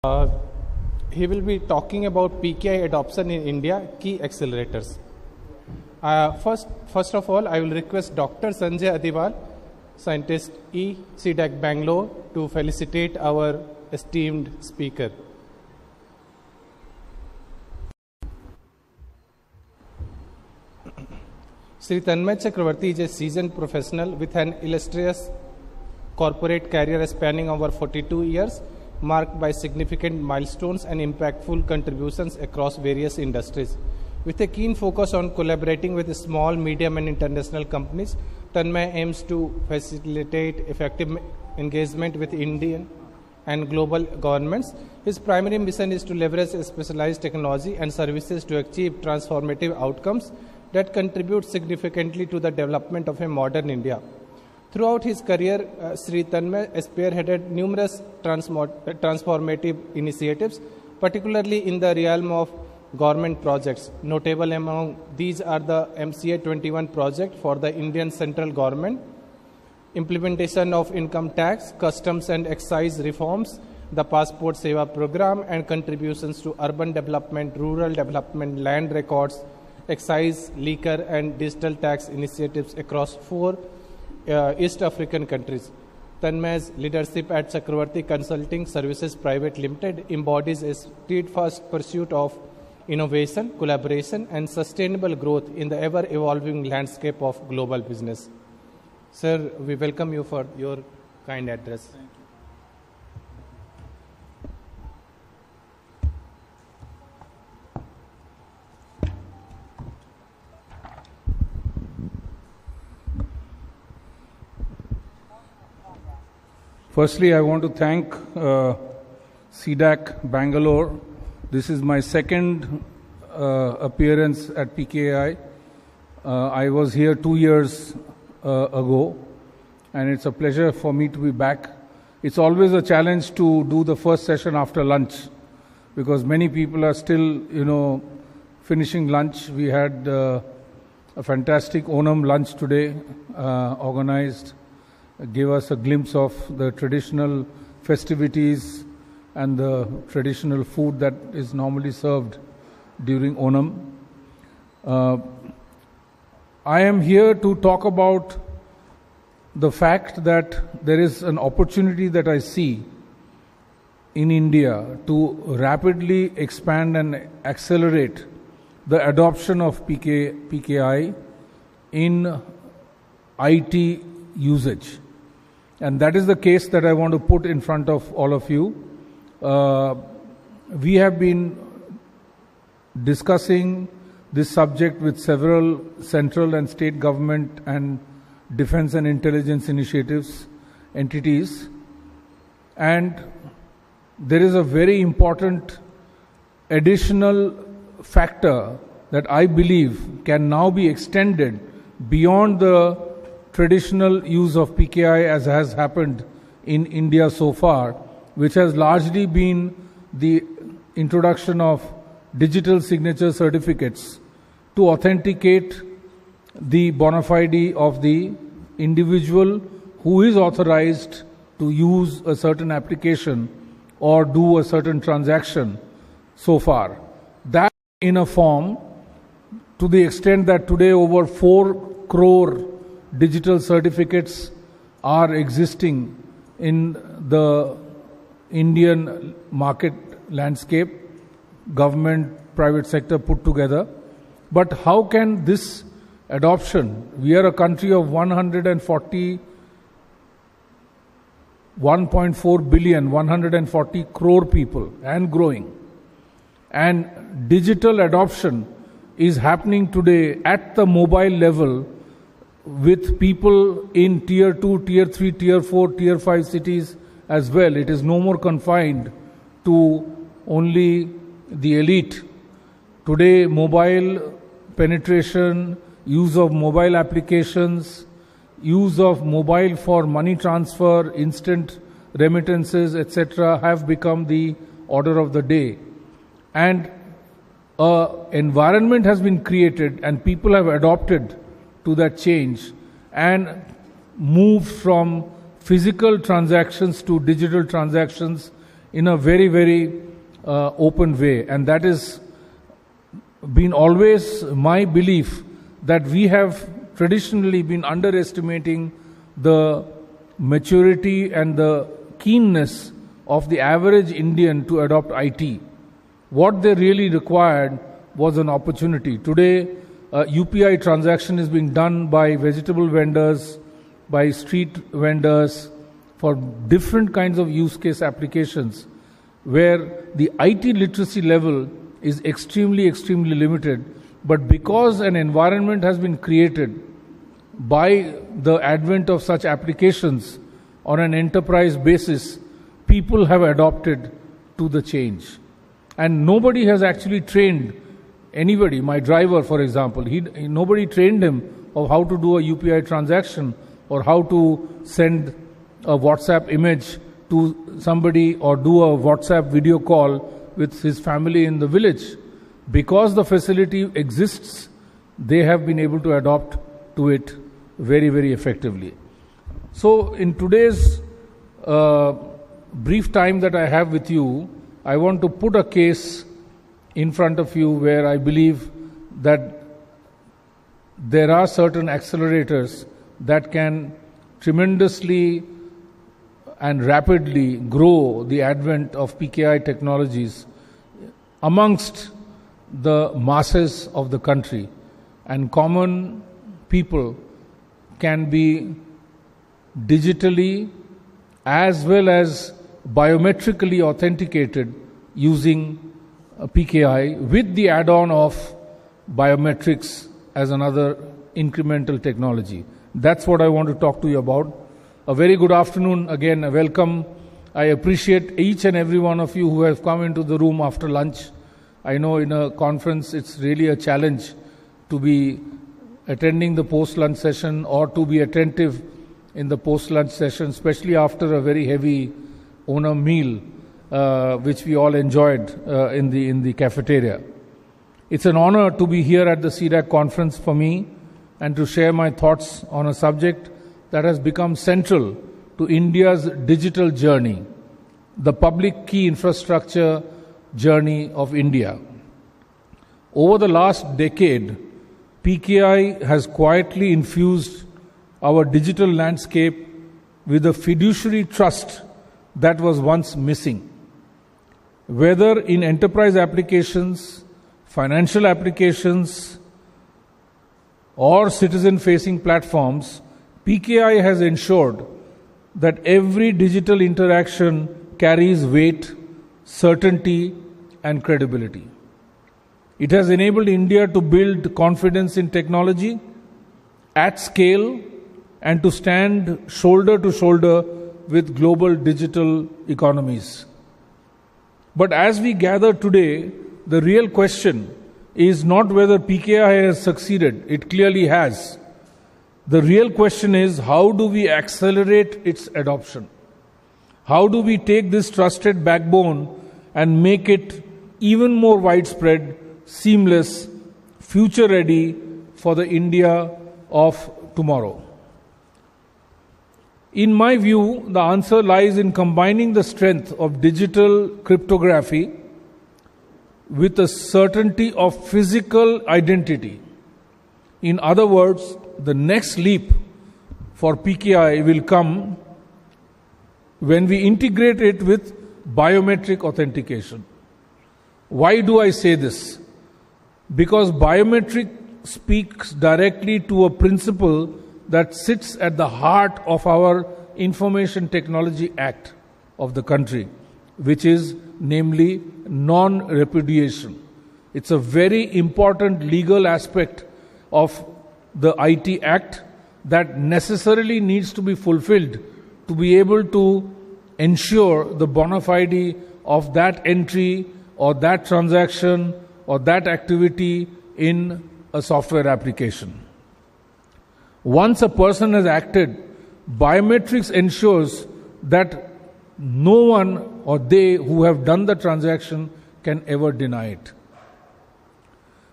Uh, he will be talking about PKI adoption in India, key accelerators. First of all, I will request Dr. Sanjay Adiwal, scientist CDAC Bangalore, to felicitate our esteemed speaker. Shri Tanmoy Chakrabarty is a seasoned professional with an illustrious corporate career spanning over 42 years, marked by significant milestones and impactful contributions across various industries. With a keen focus on collaborating with small, medium, and international companies, Tanmoy aims to facilitate effective engagement with Indian and global governments. His primary mission is to leverage specialized technology and services to achieve transformative outcomes that contribute significantly to the development of a modern India. Throughout his career, Shri Tanmoy spearheaded numerous transformative initiatives, particularly in the realm of government projects. Notable among these are the MCA 21 project for the Indian central government, implementation of income tax, customs and excise reforms, the Passport Seva program, and contributions to urban development, rural development, land records, excise, liquor and digital tax initiatives across 4 East African countries. Tanmoy's leadership at Chakrabarty Consulting Services Private Limited embodies a steadfast pursuit of innovation, collaboration and sustainable growth in the ever-evolving landscape of global business. Sir, we welcome you for your kind address. Thank you. Firstly, I want to thank CDAC Bangalore. This is my second appearance at PKI. I was here 2 years ago, and it's a pleasure for me to be back. It's always a challenge to do the first session after lunch, because many people are still, finishing lunch. We had a fantastic Onam lunch today, organized. Gave us a glimpse of the traditional festivities and the traditional food that is normally served during Onam. I am here to talk about the fact that there is an opportunity that I see in India to rapidly expand and accelerate the adoption of PKI in IT usage. And that is the case that I want to put in front of all of you. We have been discussing this subject with several central and state government and defense and intelligence entities. And there is a very important additional factor that I believe can now be extended beyond the traditional use of PKI as has happened in India so far, which has largely been the introduction of digital signature certificates to authenticate the bona fide of the individual who is authorized to use a certain application or do a certain transaction so far. That in a form, to the extent that today over 4 crore digital certificates are existing in the Indian market landscape, government, private sector put together. But how can this adoption, we are a country of 1.4 billion, 140 crore people and growing. And digital adoption is happening today at the mobile level with people in tier 2, tier 3, tier 4, tier 5 cities as well. It is no more confined to only the elite. Today, mobile penetration, use of mobile applications, use of mobile for money transfer, instant remittances, etc. have become the order of the day. And an environment has been created and people have adopted to that change and moved from physical transactions to digital transactions in a very, very open way. And that is been always my belief, that we have traditionally been underestimating the maturity and the keenness of the average Indian to adopt IT. What they really required was an opportunity. Today, UPI transaction is being done by vegetable vendors, by street vendors, for different kinds of use case applications, where the IT literacy level is extremely, extremely limited. But because an environment has been created by the advent of such applications on an enterprise basis, people have adopted to the change. And nobody has actually trained anybody. My driver, for example, nobody trained him of how to do a UPI transaction or how to send a WhatsApp image to somebody or do a WhatsApp video call with his family in the village. Because the facility exists, they have been able to adopt to it very, very effectively. So in today's brief time that I have with you, I want to put a case in front of you where I believe that there are certain accelerators that can tremendously and rapidly grow the advent of PKI technologies amongst the masses of the country, and common people can be digitally as well as biometrically authenticated using PKI with the add-on of biometrics as another incremental technology. That's what I want to talk to you about. A very good afternoon again, a welcome. I appreciate each and every one of you who have come into the room after lunch. I know in a conference it's really a challenge to be attending the post-lunch session or to be attentive in the post-lunch session, especially after a very heavy Onam meal, which we all enjoyed in the cafeteria. It's an honor to be here at the CDAC conference for me and to share my thoughts on a subject that has become central to India's digital journey, the public key infrastructure journey of India. Over the last decade, PKI has quietly infused our digital landscape with a fiduciary trust that was once missing. Whether in enterprise applications, financial applications, or citizen-facing platforms, PKI has ensured that every digital interaction carries weight, certainty, and credibility. It has enabled India to build confidence in technology at scale and to stand shoulder to shoulder with global digital economies. But as we gather today, the real question is not whether PKI has succeeded. It clearly has. The real question is, how do we accelerate its adoption? How do we take this trusted backbone and make it even more widespread, seamless, future-ready for the India of tomorrow? In my view, the answer lies in combining the strength of digital cryptography with a certainty of physical identity. In other words, the next leap for PKI will come when we integrate it with biometric authentication. Why do I say this? Because biometric speaks directly to a principle that sits at the heart of our Information Technology Act of the country, which is namely non-repudiation. It's a very important legal aspect of the IT Act that necessarily needs to be fulfilled to be able to ensure the bona fide of that entry or that transaction or that activity in a software application. Once a person has acted, biometrics ensures that no one or they who have done the transaction can ever deny it.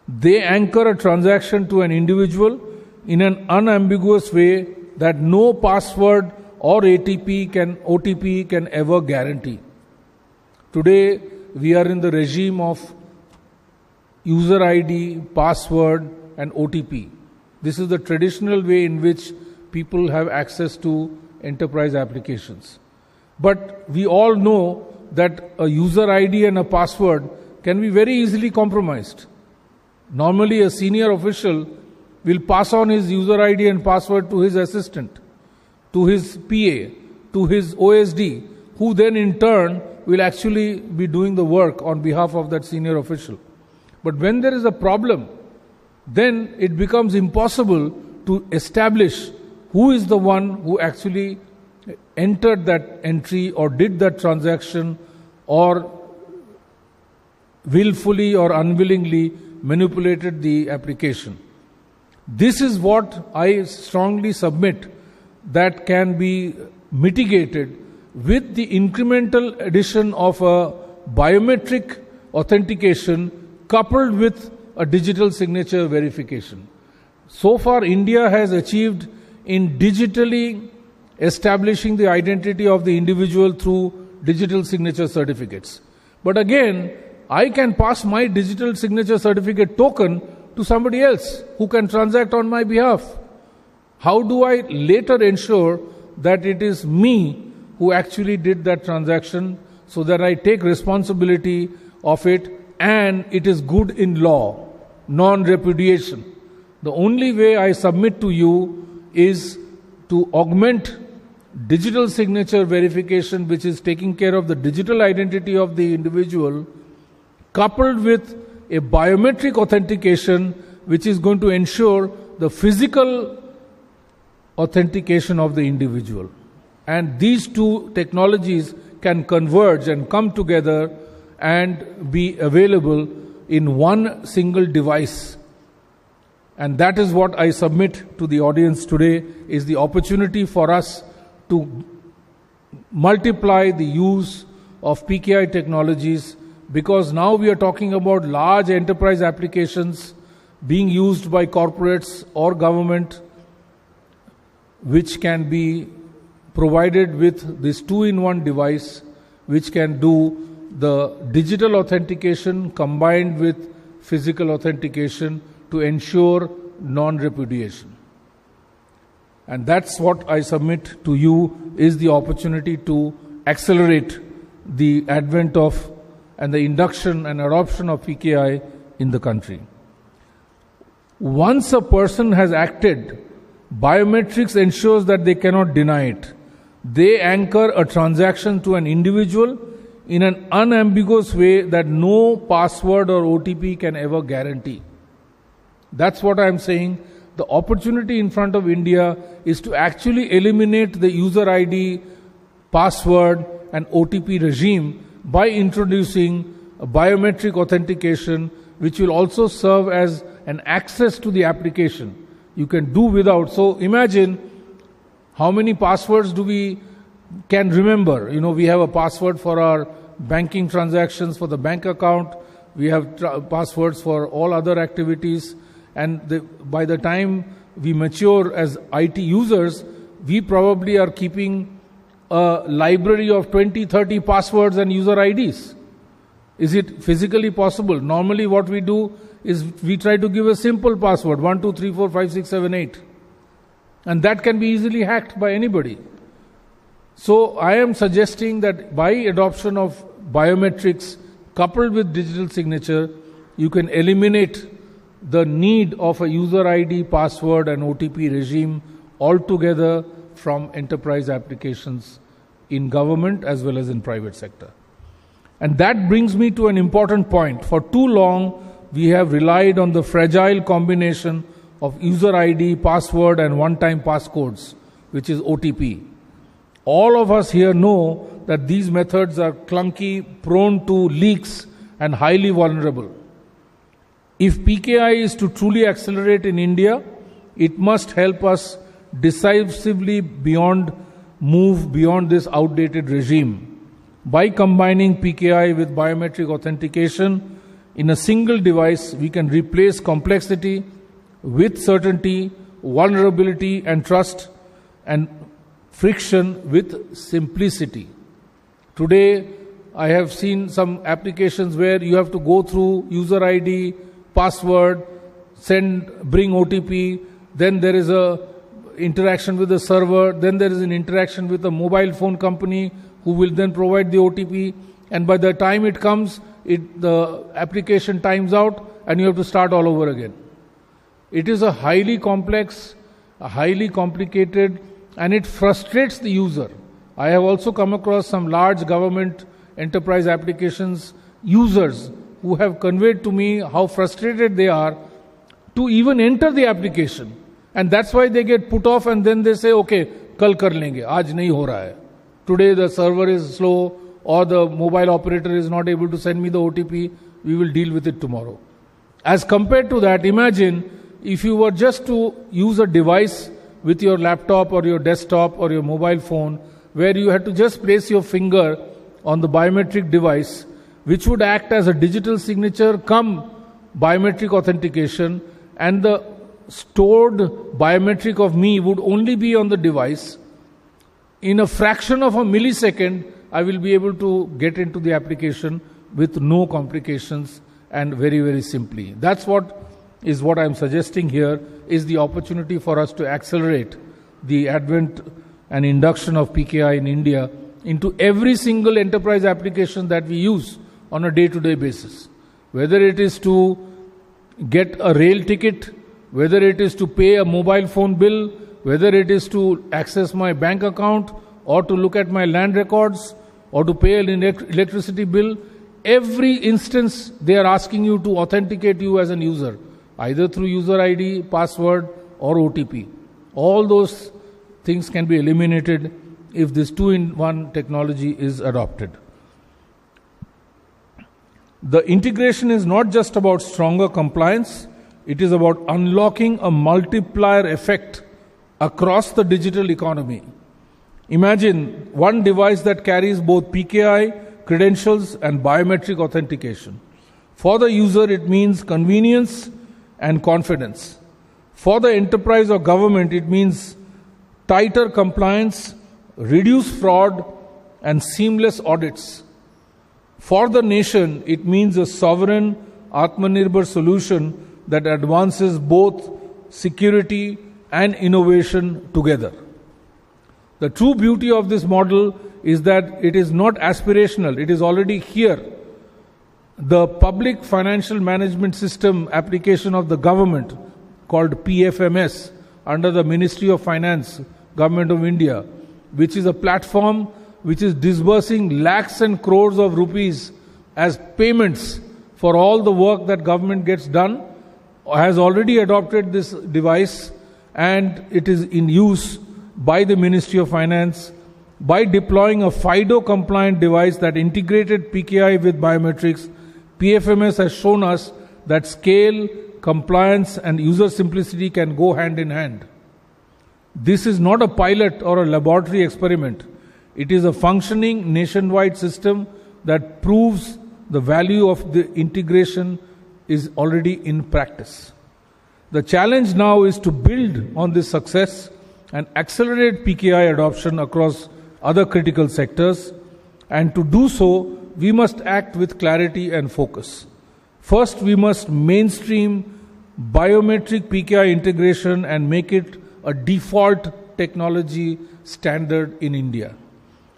They anchor a transaction to an individual in an unambiguous way that no password or OTP can ever guarantee. Today, we are in the regime of user ID, password, and OTP. This is the traditional way in which people have access to enterprise applications. But we all know that a user ID and a password can be very easily compromised. Normally, a senior official will pass on his user ID and password to his assistant, to his PA, to his OSD, who then in turn will actually be doing the work on behalf of that senior official. But when there is a problem, then it becomes impossible to establish who is the one who actually entered that entry or did that transaction or willfully or unwillingly manipulated the application. This is what I strongly submit that can be mitigated with the incremental addition of a biometric authentication coupled with a digital signature verification. So far, India has achieved in digitally establishing the identity of the individual through digital signature certificates. But again, I can pass my digital signature certificate token to somebody else who can transact on my behalf. How do I later ensure that it is me who actually did that transaction so that I take responsibility of it and it is good in law, non-repudiation? The only way I submit to you is to augment digital signature verification, which is taking care of the digital identity of the individual, coupled with a biometric authentication, which is going to ensure the physical authentication of the individual. And these two technologies can converge and come together and be available in one single device. And that is what I submit to the audience today, is the opportunity for us to multiply the use of PKI technologies, because now we are talking about large enterprise applications being used by corporates or government, which can be provided with this two-in-one device, which can do the digital authentication combined with physical authentication to ensure non-repudiation. And that's what I submit to you, is the opportunity to accelerate the advent of and the induction and adoption of PKI in the country. Once a person has acted, biometrics ensures that they cannot deny it. They anchor a transaction to an individual in an unambiguous way that no password or OTP can ever guarantee. That's what I'm saying. The opportunity in front of India is to actually eliminate the user ID, password, and OTP regime by introducing a biometric authentication, which will also serve as an access to the application. You can do without. So imagine how many passwords we can remember. We have a password for our banking transactions, for the bank account. We have passwords for all other activities. And by the time we mature as IT users, we probably are keeping a library of 20, 30 passwords and user IDs. Is it physically possible? Normally what we do is we try to give a simple password, 1, 2, 3, 4, 5, 6, 7, 8. And that can be easily hacked by anybody. So I am suggesting that by adoption of biometrics coupled with digital signature, you can eliminate the need of a user ID, password and OTP regime altogether from enterprise applications in government as well as in private sector. And that brings me to an important point. For too long, we have relied on the fragile combination of user ID, password and one-time passcodes, which is OTP. All of us here know that these methods are clunky, prone to leaks and highly vulnerable. If PKI is to truly accelerate in India, it must help us decisively move beyond this outdated regime. By combining PKI with biometric authentication in a single device, we can replace complexity with certainty, vulnerability and trust, and friction with simplicity. Today, I have seen some applications where you have to go through user ID, password, bring OTP, then there is a interaction with the server, then there is an interaction with a mobile phone company who will then provide the OTP, and by the time it comes, the application times out and you have to start all over again. It is a highly complex, a highly complicated, and it frustrates the user. I have also come across some large government enterprise applications users who have conveyed to me how frustrated they are to even enter the application. And that's why they get put off and then they say, okay, kal kar lenge, aaj nahi ho raha hai. Today the server is slow or the mobile operator is not able to send me the OTP, we will deal with it tomorrow. As compared to that, imagine if you were just to use a device with your laptop or your desktop or your mobile phone where you had to just place your finger on the biometric device, which would act as a digital signature come biometric authentication, and the stored biometric of me would only be on the device. In a fraction of a millisecond, I will be able to get into the application with no complications and very, very simply. That's what I'm suggesting here, is the opportunity for us to accelerate the advent and induction of PKI in India into every single enterprise application that we use on a day-to-day basis. Whether it is to get a rail ticket, whether it is to pay a mobile phone bill, whether it is to access my bank account, or to look at my land records, or to pay an electricity bill, every instance they are asking you to authenticate you as an user, either through user ID, password, or OTP. All those things can be eliminated if this two-in-one technology is adopted. The integration is not just about stronger compliance, it is about unlocking a multiplier effect across the digital economy. Imagine one device that carries both PKI, credentials, and biometric authentication. For the user, it means convenience and confidence. For the enterprise or government, it means tighter compliance, reduced fraud, and seamless audits. For the nation, it means a sovereign, Atmanirbhar solution that advances both security and innovation together. The true beauty of this model is that it is not aspirational, it is already here. The Public Financial Management System application of the government, called PFMS, under the Ministry of Finance, Government of India, which is a platform which is disbursing lakhs and crores of rupees as payments for all the work that government gets done, has already adopted this device, and it is in use by the Ministry of Finance. By deploying a FIDO-compliant device that integrated PKI with biometrics, PFMS has shown us that scale, compliance, and user simplicity can go hand in hand. This is not a pilot or a laboratory experiment. It is a functioning nationwide system that proves the value of the integration is already in practice. The challenge now is to build on this success and accelerate PKI adoption across other critical sectors, and to do so, we must act with clarity and focus. First, we must mainstream biometric PKI integration and make it a default technology standard in India,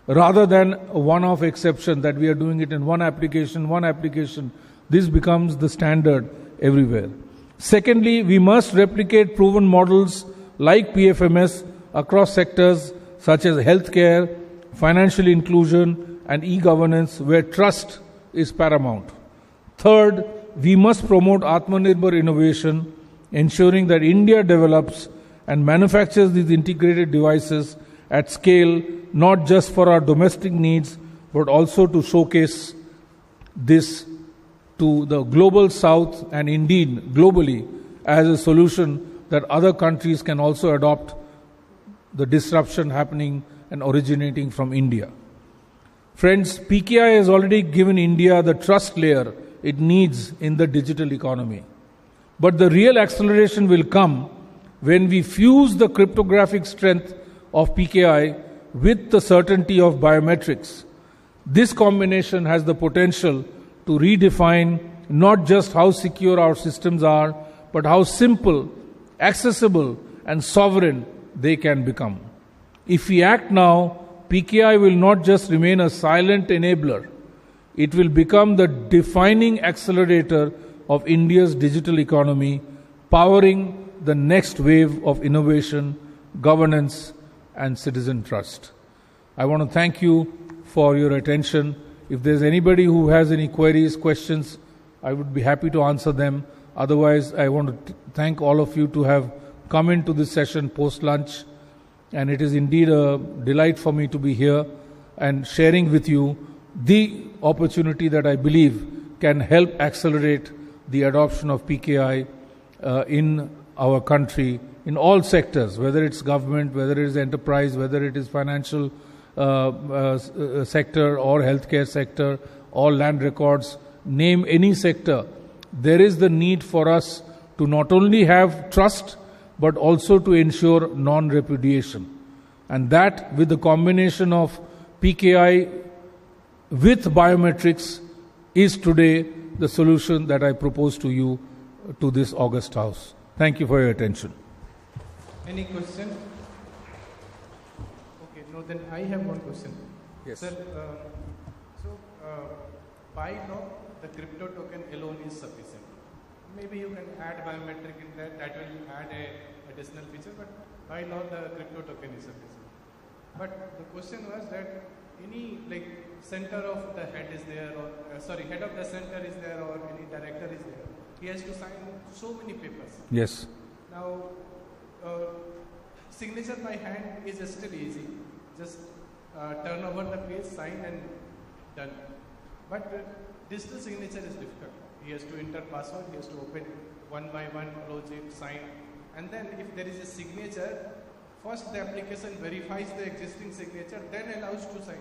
rather than a one-off exception that we are doing it in one application. This becomes the standard everywhere. Secondly, we must replicate proven models like PFMS across sectors such as healthcare, financial inclusion, and e-governance, where trust is paramount. Third, we must promote Atmanirbhar innovation, ensuring that India develops and manufactures these integrated devices at scale, not just for our domestic needs, but also to showcase this to the global south and indeed globally as a solution that other countries can also adopt the disruption happening and originating from India. Friends, PKI has already given India the trust layer it needs in the digital economy. But the real acceleration will come when we fuse the cryptographic strength of PKI with the certainty of biometrics. This combination has the potential to redefine not just how secure our systems are, but how simple, accessible, and sovereign they can become. If we act now, PKI will not just remain a silent enabler, it will become the defining accelerator of India's digital economy, powering the next wave of innovation, governance, and citizen trust. I want to thank you for your attention. If there's anybody who has any queries, questions, I would be happy to answer them. Otherwise, I want to thank all of you to have come into this session post-lunch. And it is indeed a delight for me to be here and sharing with you the opportunity that I believe can help accelerate the adoption of PKI in our country in all sectors, whether it's government, whether it is enterprise, whether it is financial sector or healthcare sector or land records, name any sector. There is the need for us to not only have trust, but also to ensure non-repudiation. And that, with the combination of PKI with biometrics, is today the solution that I propose to you to this august house. Thank you for your attention. Any question? Okay, no, then I have one question. Yes. Sir, by law, the crypto token alone is sufficient. Maybe you can add biometric in that will add a additional feature, but by law the crypto token is sufficient. But the question was that any center of the head is there, or head of the center is there, or any director is there. He has to sign so many papers. Yes. Now, signature by hand is still easy. Just turn over the page, sign, and done. But digital signature is difficult. He has to enter password, he has to open one by one, close it, sign. And then if there is a signature, first the application verifies the existing signature, then allows to sign.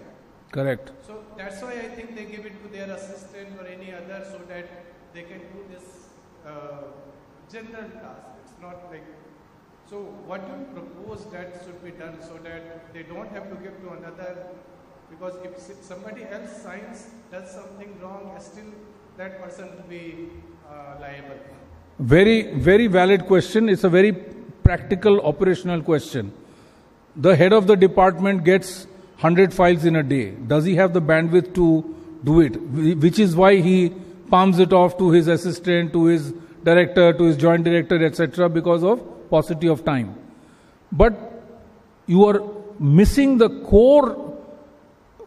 Correct. So that's why I think they give it to their assistant or any other so that they can do this general task. It's not like... So what do you propose that should be done so that they don't have to give to another? Because if somebody else signs, does something wrong, still that person will be liable. Very, very valid question. It's a very practical, operational question. The head of the department gets 100 files in a day. Does he have the bandwidth to do it? Which is why he palms it off to his assistant, to his director, to his joint director, etc., because of paucity of time. But you are missing the core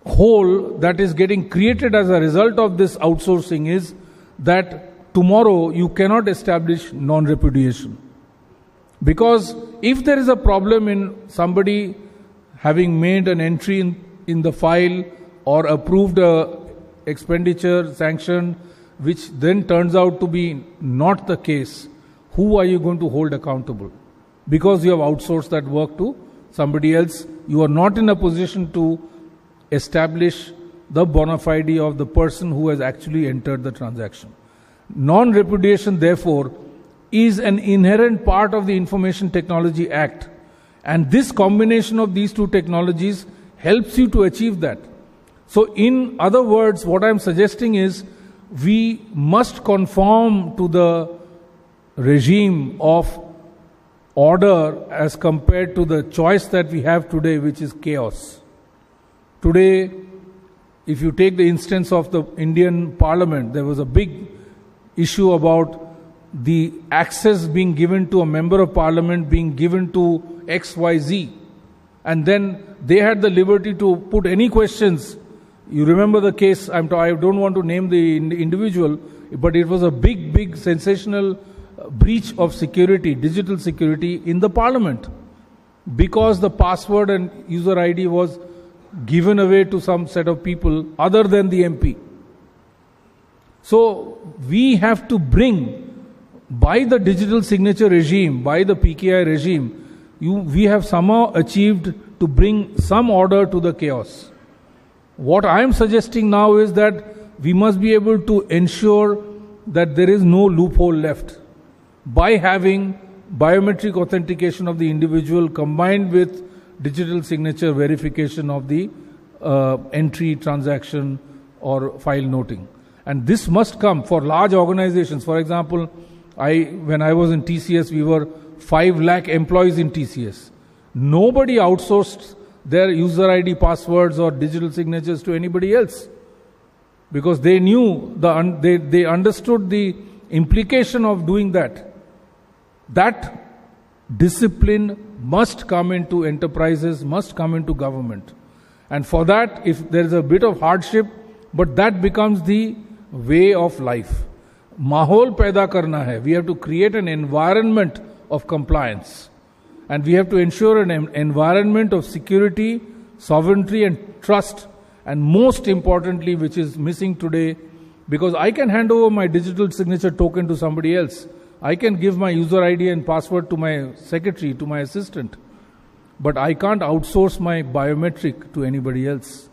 hole that is getting created as a result of this outsourcing, is that tomorrow you cannot establish non-repudiation. Because if there is a problem in somebody having made an entry in the file or approved a expenditure sanction, which then turns out to be not the case, who are you going to hold accountable? Because you have outsourced that work to somebody else, you are not in a position to establish the bona fide of the person who has actually entered the transaction. Non-repudiation, therefore, is an inherent part of the Information Technology Act. And this combination of these two technologies helps you to achieve that. So in other words, what I'm suggesting is we must conform to the regime of order as compared to the choice that we have today, which is chaos. Today, if you take the instance of the Indian Parliament, there was a big issue about the access being given to a member of Parliament being given to XYZ. And then they had the liberty to put any questions. You remember the case, I don't want to name the individual, but it was a big sensational breach of security, digital security in the Parliament. Because the password and user ID was given away to some set of people other than the MP. So we have to bring, by the digital signature regime, by the PKI regime, we have somehow achieved to bring some order to the chaos. What I am suggesting now is that we must be able to ensure that there is no loophole left by having biometric authentication of the individual combined with digital signature verification of the entry, transaction, or file noting. And this must come for large organizations. For example, when I was in TCS, we were 5 lakh employees in TCS. Nobody outsourced their user ID passwords or digital signatures to anybody else, because they knew, they understood the implication of doing that. That discipline must come into enterprises, must come into government. And for that, if there is a bit of hardship, but that becomes the way of life. Mahol paida karna hai. We have to create an environment of compliance. And we have to ensure an environment of security, sovereignty and trust. And most importantly, which is missing today, because I can hand over my digital signature token to somebody else. I can give my user ID and password to my secretary, to my assistant. But I can't outsource my biometric to anybody else.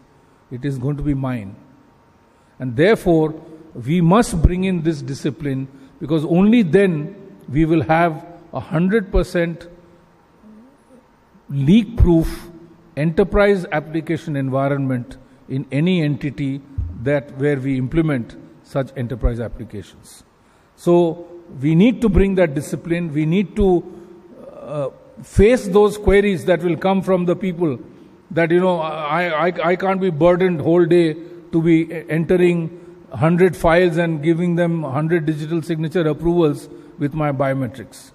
It is going to be mine. And therefore, we must bring in this discipline, because only then we will have 100% leak-proof enterprise application environment in any entity where we implement such enterprise applications. So we need to bring that discipline. We need to face those queries that will come from the people that, I can't be burdened whole day to be entering 100 files and giving them 100 digital signature approvals with my biometrics.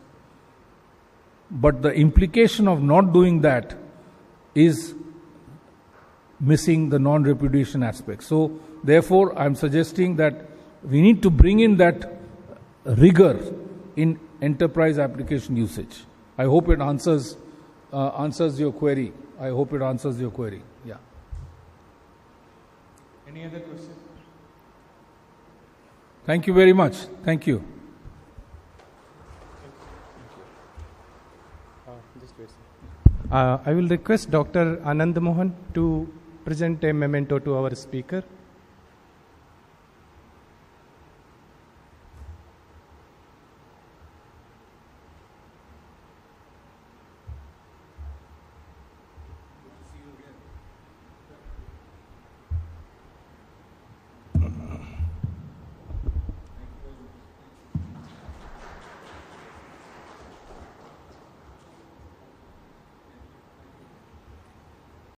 But the implication of not doing that is missing the non-repudiation aspect. So therefore, I'm suggesting that we need to bring in that rigor in enterprise application usage. I hope it answers your query. I hope it answers your query. Yeah. Any other questions? Thank you very much. Thank you. I will request Dr. Anand Mohan to present a memento to our speaker.